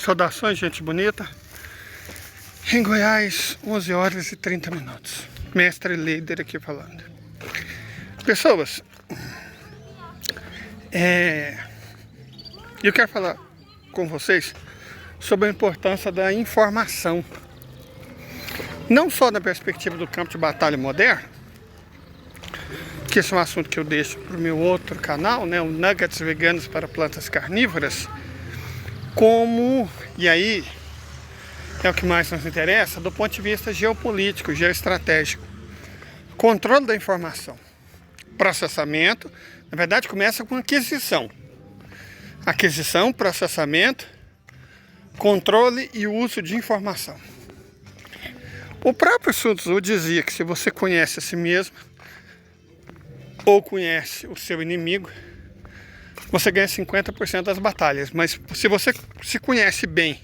Saudações, gente bonita. Em Goiás, 11 horas e 30 minutos. Mestre líder aqui falando. Pessoas, eu quero falar com vocês sobre a importância da informação. Não só na perspectiva do campo de batalha moderno, que esse é um assunto que eu deixo para o meu outro canal, né, o Nuggets Veganos para Plantas Carnívoras, como, e aí é o que mais nos interessa, do ponto de vista geopolítico, geoestratégico. Controle da informação. Processamento, na verdade começa com aquisição. Aquisição, processamento, controle e uso de informação. O próprio Sun Tzu dizia que se você conhece a si mesmo, ou conhece o seu inimigo, você ganha 50% das batalhas. Mas se você se conhece bem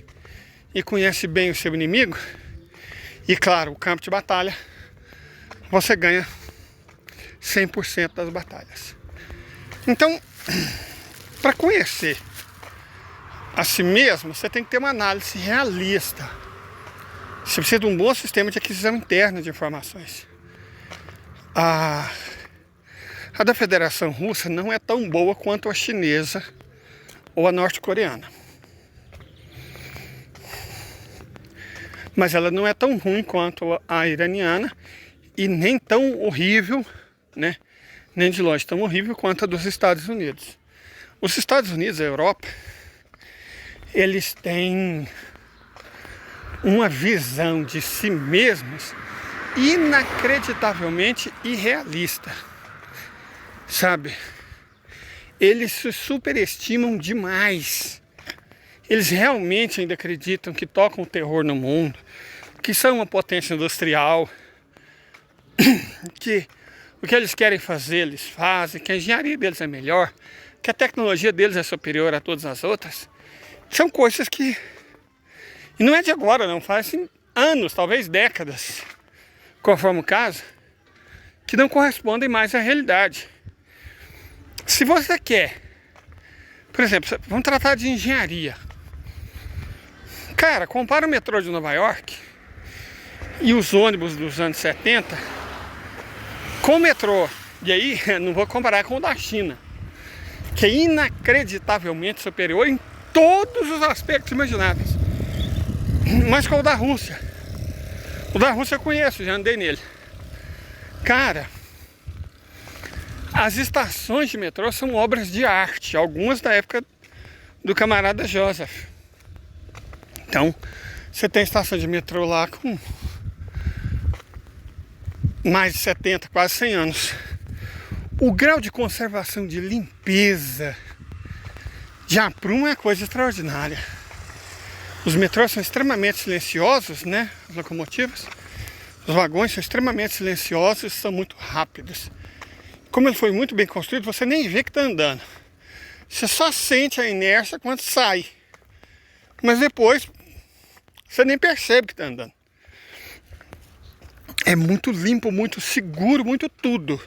e conhece bem o seu inimigo, e claro, o campo de batalha, você ganha 100% das batalhas. Então, para conhecer a si mesmo, você tem que ter uma análise realista. Você precisa de um bom sistema de aquisição interna de informações. A da Federação Russa não é tão boa quanto a chinesa ou a norte-coreana. Mas ela não é tão ruim quanto a iraniana e nem tão horrível, né? Nem de longe tão horrível quanto a dos Estados Unidos. Os Estados Unidos e a Europa, eles têm uma visão de si mesmos inacreditavelmente irrealista. Sabe? Eles se superestimam demais. Eles realmente ainda acreditam que tocam o terror no mundo, que são uma potência industrial, que o que eles querem fazer, eles fazem, que a engenharia deles é melhor, que a tecnologia deles é superior a todas as outras. São coisas que... E não é de agora, não. Fazem anos, talvez décadas, conforme o caso, que não correspondem mais à realidade. Se você quer, por exemplo, vamos tratar de engenharia. Cara, compara o metrô de Nova York e os ônibus dos anos 70 com o metrô. E aí, não vou comparar com o da China, que é inacreditavelmente superior em todos os aspectos imagináveis. Mas com o da Rússia. O da Rússia eu conheço, já andei nele. Cara, as estações de metrô são obras de arte, algumas da época do camarada Joseph. Então, você tem estação de metrô lá com mais de 70, quase 100 anos. O grau de conservação, de limpeza, de aprumo é coisa extraordinária. Os metrôs são extremamente silenciosos, né? As locomotivas, os vagões são extremamente silenciosos e são muito rápidos. Como ele foi muito bem construído, você nem vê que está andando. Você só sente a inércia quando sai. Mas depois, você nem percebe que está andando. É muito limpo, muito seguro, muito tudo.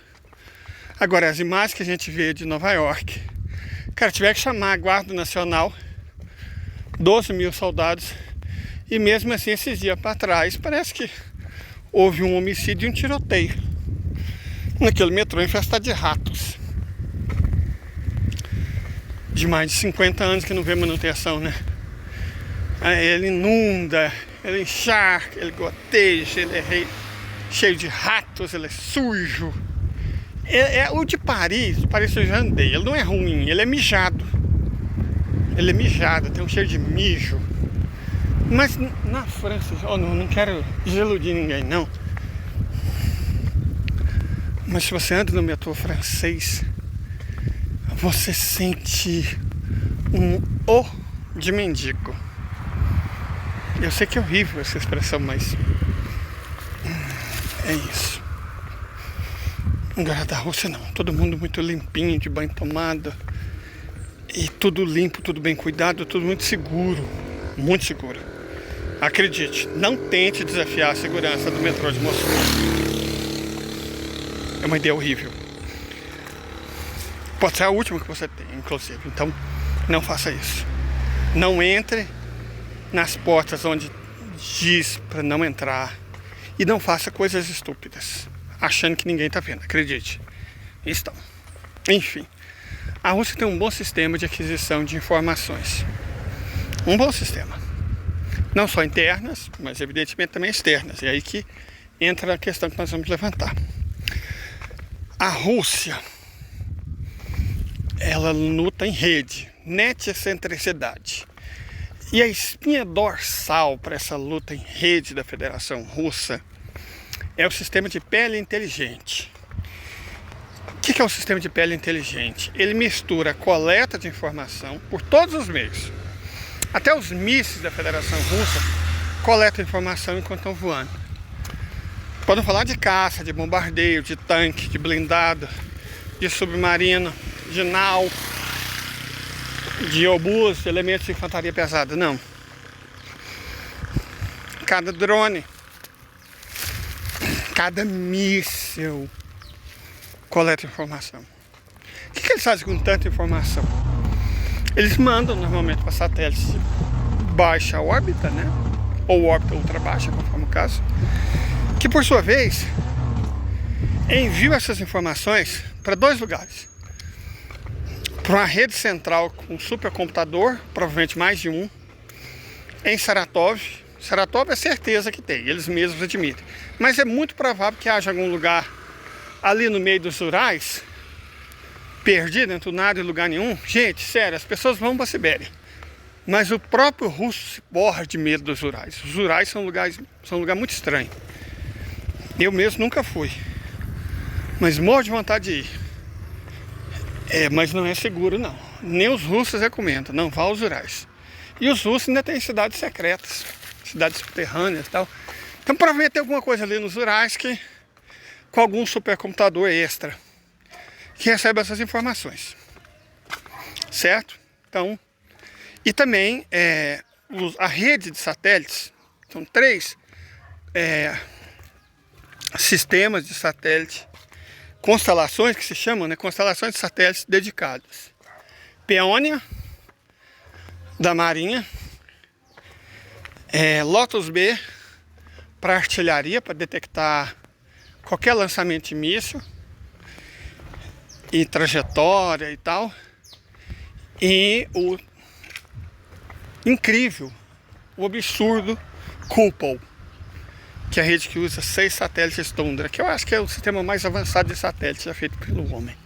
Agora, as imagens que a gente vê de Nova York, cara, tiver que chamar a Guarda Nacional, 12 mil soldados, e mesmo assim, esses dias para trás, parece que houve um homicídio e um tiroteio naquele metrô infestado de ratos. De mais de 50 anos que não vê manutenção, né? Aí ele inunda, ele encharca, ele goteja, ele é cheio de ratos, ele é sujo. O de Paris eu já andei, ele não é ruim, ele é mijado. Ele é mijado, tem um cheiro de mijo. Mas na França, não quero desiludir ninguém, não. Mas se você anda no metrô francês, você sente um O de mendigo. Eu sei que é horrível essa expressão, mas é isso. Agora da Rússia não, todo mundo muito limpinho, de banho tomado. E tudo limpo, tudo bem cuidado, tudo muito seguro. Muito seguro. Acredite, não tente desafiar a segurança do metrô de Moscou. É uma ideia horrível. Pode ser a última que você tem, inclusive. Então, não faça isso. Não entre nas portas onde diz para não entrar. E não faça coisas estúpidas, achando que ninguém está vendo, acredite. Estão. Enfim, a Rússia tem um bom sistema de aquisição de informações. Um bom sistema. Não só internas, mas evidentemente também externas. E aí que entra a questão que nós vamos levantar. A Rússia, ela luta em rede, netcentricidade. E a espinha dorsal para essa luta em rede da Federação Russa é o sistema de pele inteligente. O que é o sistema de pele inteligente? Ele mistura a coleta de informação por todos os meios. Até os mísseis da Federação Russa coletam informação enquanto estão voando. Podemos falar de caça, de bombardeio, de tanque, de blindado, de submarino, de nau, de obus, de elementos de infantaria pesada. Não. Cada drone, cada míssil coleta informação. O que eles fazem com tanta informação? Eles mandam normalmente para satélites de baixa órbita, né? Ou órbita ultra baixa, conforme o caso, que por sua vez enviam essas informações para dois lugares. Para uma rede central com um supercomputador, provavelmente mais de um, em Saratov. Saratov é certeza que tem, eles mesmos admitem. Mas é muito provável que haja algum lugar ali no meio dos Urais, perdido, dentro do nada, em lugar nenhum. Gente, sério, as pessoas vão para a Sibéria. Mas o próprio russo se borra de medo dos Urais. Os Urais são um lugar muito estranho. Eu mesmo nunca fui. Mas morro de vontade de ir. Mas não é seguro não. Nem os russos recomendam, não vá aos Urais. E os russos ainda têm cidades secretas, cidades subterrâneas e tal. Então provavelmente tem alguma coisa ali nos Urais que, com algum supercomputador extra, que recebe essas informações. Certo? Então, e também a rede de satélites, são 3 sistemas de satélite, constelações que se chamam, né? Constelações de satélites dedicadas. Peônia, da Marinha, Lotus B, para artilharia, para detectar qualquer lançamento de míssil, e trajetória e tal. E o incrível, o absurdo Kupol, que é a rede que usa 6 satélites Tundra, que eu acho que é o sistema mais avançado de satélites já feito pelo homem.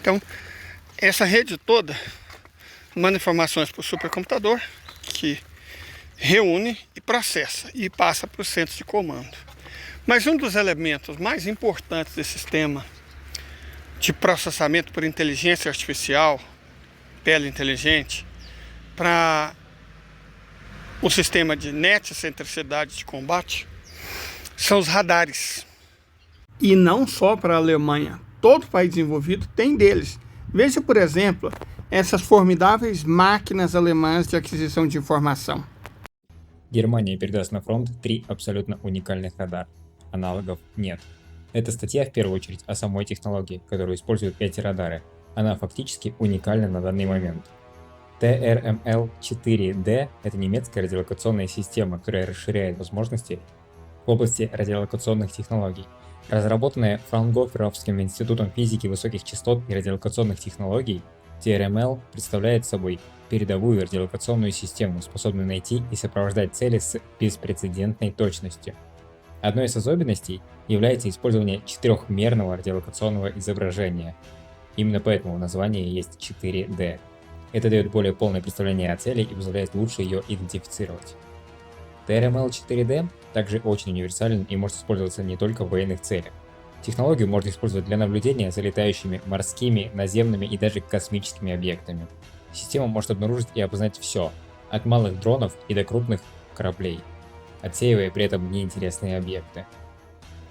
Então, essa rede toda manda informações para o supercomputador, que reúne e processa e passa para o centro de comando. Mas um dos elementos mais importantes desse sistema de processamento por inteligência artificial, pele inteligente, para o sistema de netcentricidade de combate, são os radares. E não só para a Alemanha, todo país desenvolvido tem deles. Veja, por exemplo, essas formidáveis máquinas alemãs de aquisição de informação. Германия передаст на фронт 3 абсолютно уникальных радара. Аналогов нет. Эта статья в первую очередь о самой технологии, которую используют эти радары. Она фактически уникальна на данный момент. TRML-4D – это немецкая радиолокационная система, которая расширяет возможности в области радиолокационных технологий. Разработанная Фраунгоферовским институтом физики высоких частот и радиолокационных технологий, TRML представляет собой передовую радиолокационную систему, способную найти и сопровождать цели с беспрецедентной точностью. Одной из особенностей является использование 4-мерного радиолокационного изображения. Именно поэтому в названии есть 4D. Это дает более полное представление о цели и позволяет лучше ее идентифицировать. TRML-4D также очень универсален и может использоваться не только в военных целях. Технологию можно использовать для наблюдения за летающими морскими, наземными и даже космическими объектами. Система может обнаружить и опознать все, от малых дронов и до крупных кораблей, отсеивая при этом неинтересные объекты.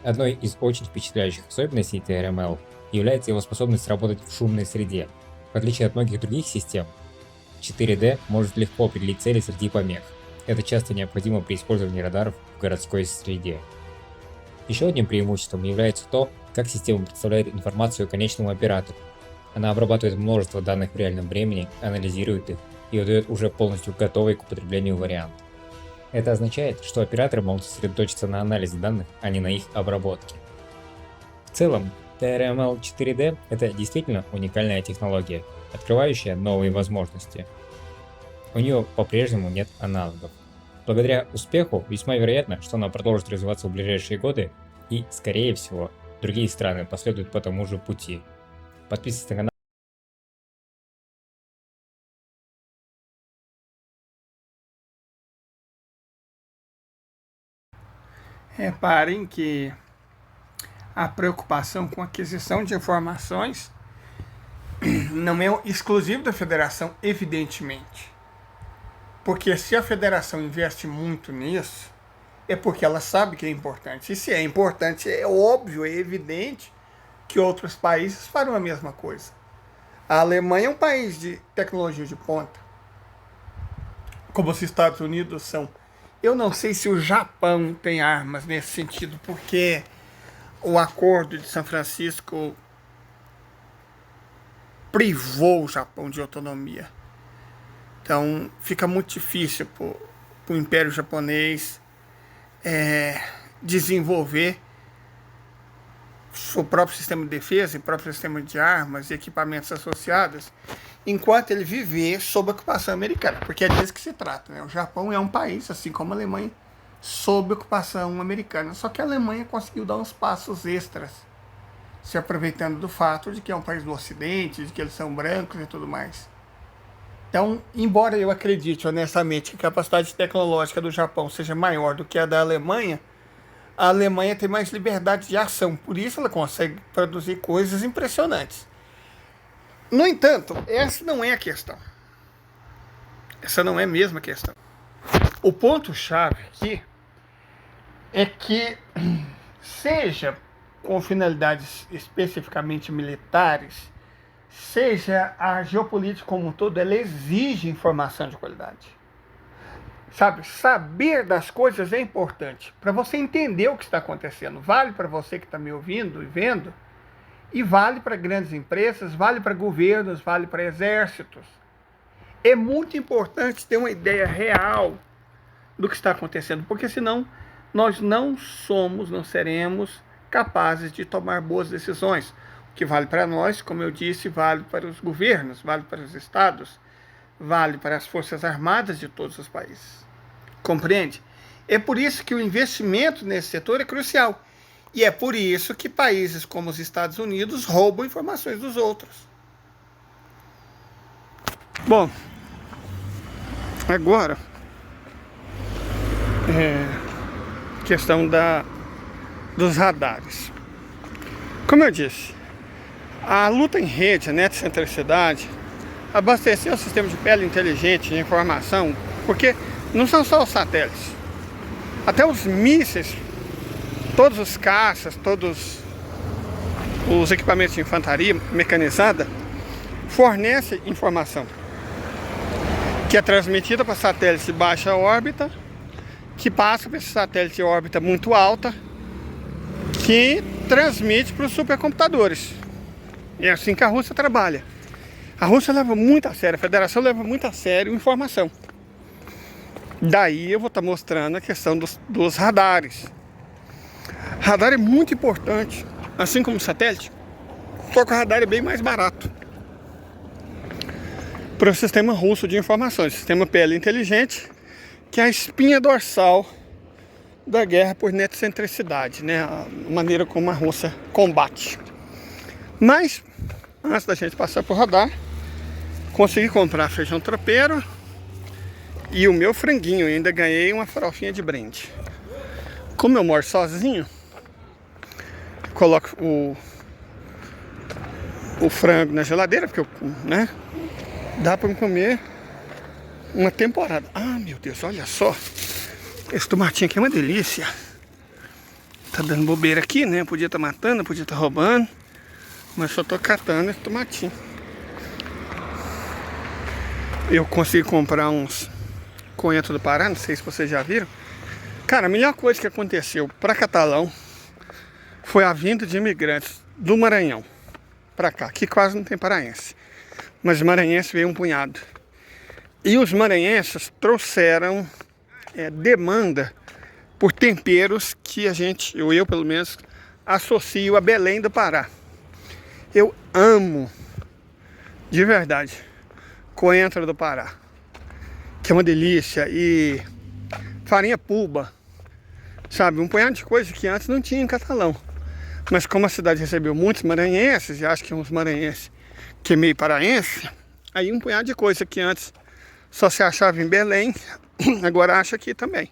Одной из очень впечатляющих особенностей TRML является его способность работать в шумной среде. В отличие от многих других систем, 4D может легко определить цели среди помех. Это часто необходимо при использовании радаров в городской среде. Еще одним преимуществом является то, как система представляет информацию конечному оператору. Она обрабатывает множество данных в реальном времени, анализирует их и выдает уже полностью готовый к употреблению вариант. Это означает, что операторы могут сосредоточиться на анализе данных, а не на их обработке. В целом, TRML 4D — это действительно уникальная технология, открывающая новые возможности. У нее по-прежнему нет аналогов. Благодаря успеху весьма вероятно, что она продолжит развиваться в ближайшие годы, и, скорее всего, другие страны последуют по тому же пути. Подписывайтесь на канал. Reparem que a preocupação com a aquisição de informações não é exclusivo da federação, evidentemente. Porque se a federação investe muito nisso, é porque ela sabe que é importante. E se é importante, é óbvio, é evidente que outros países farão a mesma coisa. A Alemanha é um país de tecnologia de ponta, como os Estados Unidos são. Eu não sei se o Japão tem armas nesse sentido, porque o Acordo de São Francisco privou o Japão de autonomia. Então fica muito difícil para o Império Japonês desenvolver seu próprio sistema de defesa e próprio sistema de armas e equipamentos associados, enquanto ele viver sob a ocupação americana, porque é disso que se trata, né? O Japão é um país, assim como a Alemanha, sob ocupação americana, só que a Alemanha conseguiu dar uns passos extras, se aproveitando do fato de que é um país do Ocidente, de que eles são brancos e tudo mais. Então, embora eu acredite honestamente que a capacidade tecnológica do Japão seja maior do que a da Alemanha, a Alemanha tem mais liberdade de ação, por isso ela consegue produzir coisas impressionantes. No entanto, essa não é a questão. Essa não é mesmo a questão. O ponto-chave aqui é que, seja com finalidades especificamente militares, seja a geopolítica como um todo, ela exige informação de qualidade. Sabe, saber das coisas é importante para você entender o que está acontecendo. Vale para você que está me ouvindo e vendo, e vale para grandes empresas, vale para governos, vale para exércitos. É muito importante ter uma ideia real do que está acontecendo, porque senão nós não seremos capazes de tomar boas decisões. O que vale para nós, como eu disse, vale para os governos, vale para os estados, vale para as forças armadas de todos os países. Compreende? É por isso que o investimento nesse setor é crucial. E é por isso que países como os Estados Unidos roubam informações dos outros. Bom, agora, questão dos radares. Como eu disse, a luta em rede, a netcentricidade, abastecer o sistema de pele inteligente de informação, porque não são só os satélites, até os mísseis, todos os caças, todos os equipamentos de infantaria mecanizada fornecem informação que é transmitida para satélites de baixa órbita, que passa para esse satélite de órbita muito alta, que transmite para os supercomputadores. E é assim que a Rússia trabalha. A Rússia leva muito a sério, a Federação leva muito a sério informação. Daí eu vou estar mostrando a questão dos radares. Radar é muito importante, assim como o satélite, só que o radar é bem mais barato para o sistema russo de informações, sistema PL inteligente, que é a espinha dorsal da guerra por netcentricidade, né? A maneira como a Rússia combate. Mas, antes da gente passar por radar, consegui comprar feijão tropeiro e o meu franguinho. Eu ainda ganhei uma farofinha de brinde. Como eu moro sozinho, coloco o frango na geladeira, porque dá para comer uma temporada. Ah, meu Deus, olha só. Esse tomatinho aqui é uma delícia. Tá dando bobeira aqui, né? Podia estar matando, podia estar roubando, mas só tô catando esse tomatinho. Eu consegui comprar uns coentro do Pará, não sei se vocês já viram. Cara, a melhor coisa que aconteceu para Catalão foi a vinda de imigrantes do Maranhão para cá. Aqui quase não tem paraense, mas o maranhense veio um punhado. E os maranhenses trouxeram demanda por temperos que a gente, ou eu pelo menos, associo a Belém do Pará. Eu amo, de verdade, coentro do Pará, que é uma delícia, e farinha puba, sabe? Um punhado de coisa que antes não tinha em Catalão. Mas como a cidade recebeu muitos maranhenses, e acho que uns maranhenses que é meio paraense, aí um punhado de coisa que antes só se achava em Belém, agora acha aqui também.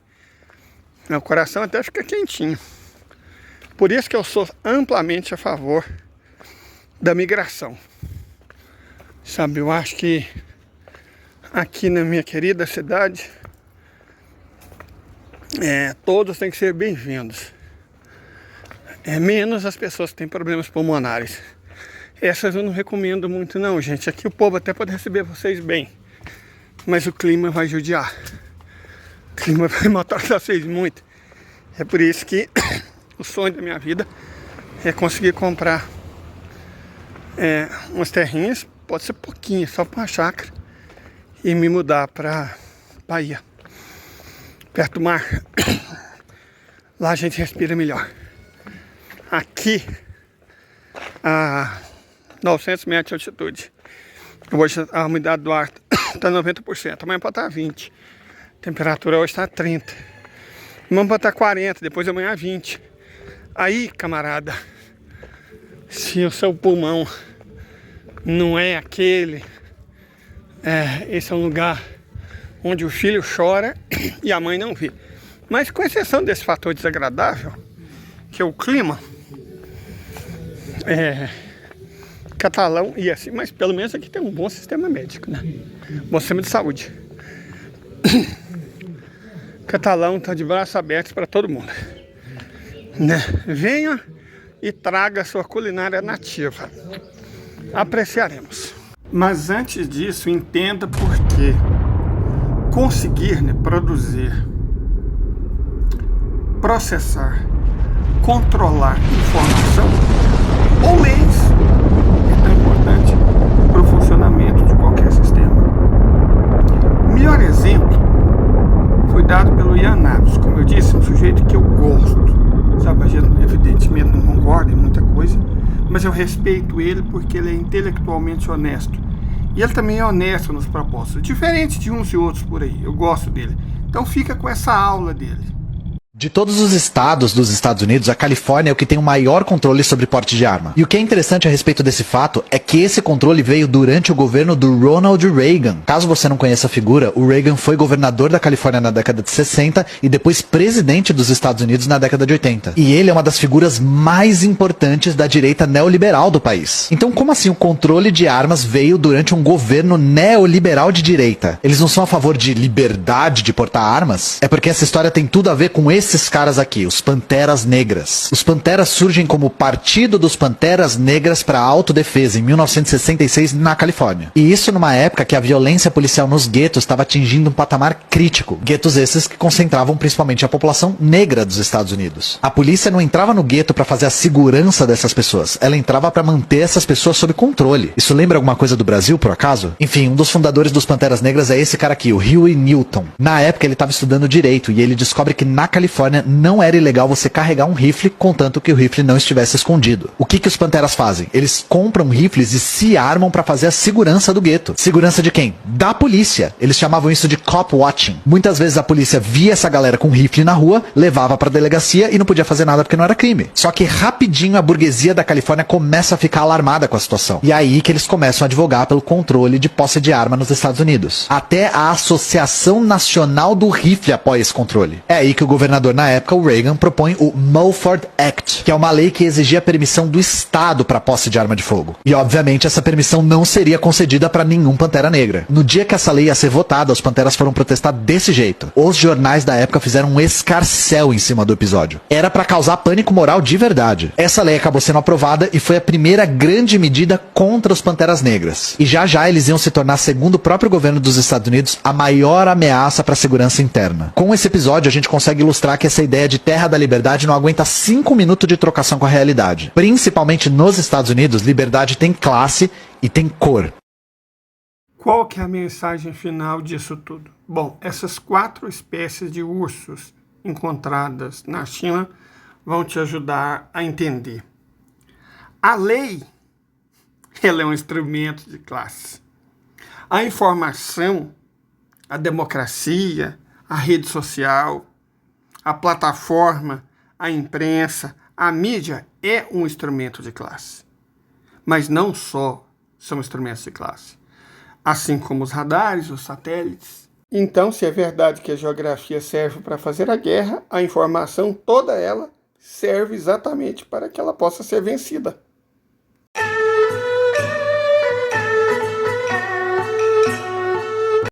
Meu coração até fica quentinho. Por isso que eu sou amplamente a favor da migração. Sabe, eu acho que aqui na minha querida cidade, todos têm que ser bem-vindos. Menos as pessoas que têm problemas pulmonares. Essas eu não recomendo muito não, gente. Aqui o povo até pode receber vocês bem, mas o clima vai judiar. O clima vai matar vocês muito. É por isso que o sonho da minha vida é conseguir comprar umas terrinhas, pode ser pouquinho, só para uma chácara, e me mudar para Bahia, perto do mar. Lá a gente respira melhor. Aqui, a 900 metros de altitude, hoje a umidade do ar está 90%, amanhã pode estar 20%, a temperatura hoje está 30%, amanhã pode estar 40%, depois amanhã 20%. Aí, camarada, se o seu pulmão não é aquele, esse é um lugar onde o filho chora e a mãe não vê. Mas com exceção desse fator desagradável, que é o clima, Catalão e assim, mas pelo menos aqui tem um bom sistema médico, né? Bom sistema de saúde. Catalão tá de braços abertos para todo mundo, né? Venha e traga a sua culinária nativa. Apreciaremos. Mas antes disso, entenda por que conseguir, produzir, processar, controlar informação ou leis é tão importante para o funcionamento de qualquer sistema. O melhor exemplo foi dado pelo Ian Naps, como eu disse, um sujeito que eu gosto, sabe? A gente evidentemente não concorda em muita coisa, mas eu respeito ele porque ele é intelectualmente honesto. E ele também é honesto nos propósitos, diferente de uns e outros por aí. Eu gosto dele. Então fica com essa aula dele. De todos os estados dos Estados Unidos, a Califórnia é o que tem o maior controle sobre porte de arma. E o que é interessante a respeito desse fato é que esse controle veio durante o governo do Ronald Reagan. Caso você não conheça a figura, o Reagan foi governador da Califórnia na década de 60 e depois presidente dos Estados Unidos na década de 80. E ele é uma das figuras mais importantes da direita neoliberal do país. Então como assim o controle de armas veio durante um governo neoliberal de direita? Eles não são a favor de liberdade de portar armas? É porque essa história tem tudo a ver com esses caras aqui, os Panteras Negras. Os Panteras surgem como Partido dos Panteras Negras para a Autodefesa em 1966 na Califórnia. E isso numa época que a violência policial nos guetos estava atingindo um patamar crítico. Guetos esses que concentravam principalmente a população negra dos Estados Unidos. A polícia não entrava no gueto para fazer a segurança dessas pessoas. Ela entrava para manter essas pessoas sob controle. Isso lembra alguma coisa do Brasil, por acaso? Enfim, um dos fundadores dos Panteras Negras é esse cara aqui, o Huey Newton. Na época ele estava estudando direito e ele descobre que na Califórnia não era ilegal você carregar um rifle, contanto que o rifle não estivesse escondido. O que os Panteras fazem? Eles compram rifles e se armam para fazer a segurança do gueto. Segurança de quem? Da polícia. Eles chamavam isso de cop watching. Muitas vezes a polícia via essa galera com rifle na rua, levava pra delegacia e não podia fazer nada porque não era crime. Só que rapidinho a burguesia da Califórnia começa a ficar alarmada com a situação. E é aí que eles começam a advogar pelo controle de posse de arma nos Estados Unidos. Até a Associação Nacional do Rifle apoia esse controle. É aí que o governador na época, o Reagan, propõe o Mulford Act, que é uma lei que exigia permissão do Estado para posse de arma de fogo. E obviamente essa permissão não seria concedida para nenhum Pantera Negra. No dia que essa lei ia ser votada, os Panteras foram protestar desse jeito. Os jornais da época fizeram um escarcéu em cima do episódio. Era para causar pânico moral de verdade. Essa lei acabou sendo aprovada e foi a primeira grande medida contra os Panteras Negras. E já já eles iam se tornar, segundo o próprio governo dos Estados Unidos, a maior ameaça para a segurança interna. Com esse episódio a gente consegue ilustrar que essa ideia de terra da liberdade não aguenta 5 minutos de trocação com a realidade. Principalmente nos Estados Unidos, liberdade tem classe e tem cor. Qual que é a mensagem final disso tudo? Bom, essas 4 espécies de ursos encontradas na China vão te ajudar a entender. A lei, ela é um instrumento de classe. A informação, a democracia, a rede social, a plataforma, a imprensa, a mídia é um instrumento de classe. Mas não só são instrumentos de classe. Assim como os radares, os satélites. Então, se é verdade que a geografia serve para fazer a guerra, a informação, toda ela, serve exatamente para que ela possa ser vencida.